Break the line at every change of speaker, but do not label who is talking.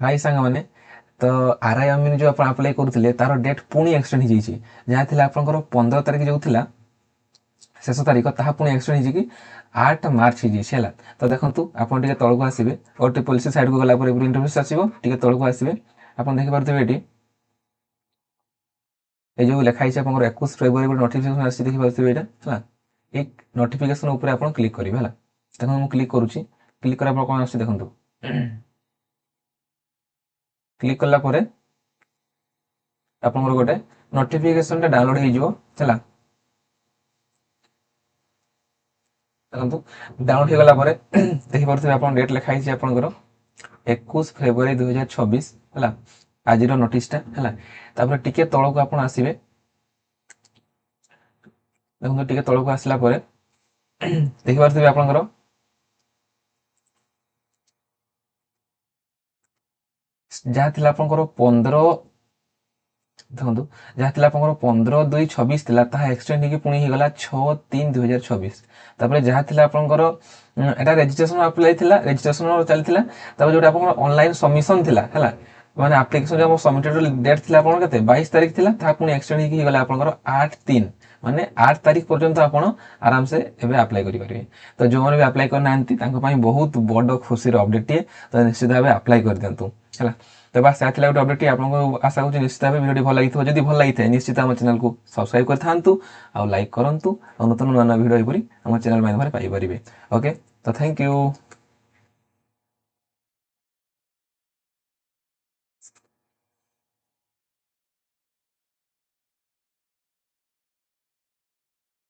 हाय सांग मैंने तो आरआई अमीन जो आप अप्लाई करुले तार डेट पुणी एक्सटेंड हो जहाँ थी आप 15 तारिख जो था शेष तारिख ता पुणी एक्सटेंड हो 8 मार्च है तो देखो आप तौक आसवे और पॉलिसी साइड को गला इंटरव्यू आसो टे तौक आसवे आप देखिपे ये जो लिखाई आप 21 फेब्रुआरी गोटे नोटिफिकेशन आसी देखिपे यहाँ है नोटिफिकेशन उपर आप क्लिक करेंगे है देखो मुझे क्लिक करुच्ची क्लिक करा कौन आस देखो क्लिक कला आपंकर गोटे नोटिफिकेशन डाउनलोड हो देखो डाउनलोड हो गला देखिपे आप डेट लिखाई आपंकर 21 फेब्रुआरी 2026 है आज नोटिसटा है टिके तौक आप आसवे देखो टिके तौक आसला देखिपे आपंकर जहाँ थी आपंकर 15 देखो जहाँ थी आप 15/2/26 एक्सटेंड हो पुणी होगा 6/3/2026 जहाँ थी आपंकर एटा रजिस्ट्रेशन अप्लाई थिला रजिस्ट्रेशन चलता जो ऑनलाइन सबमिशन थिला है माने एप्लिकेशन जो सबमिटेड डेट थिला आपन केते 22 तारिख थिला ता पुणी एक्सटेंड हो गला आपनकर 8/3 माने 8 तारिख पर्यंत आपण आराम से एबे अप्लाई करि परिबे तो जो माने भी अप्लाई करना आंती तांको पई बहुत बड़ खुशी रो अपडेट टे तो निश्चित भाबे अप्लाई कर दियंतु हैला तो बस या थिला अपडेट टे आपनको आशा करछु निश्चित भाबे वीडियो भल लागिथो जदी भल लागिथे निश्चित हम चैनल को सब्सक्राइब करथांतु आ लाइक करंतु आ नतन नना वीडियो एपरि हम चैनल माध्यम रे पाई परिबे ओके तो थैंक यू।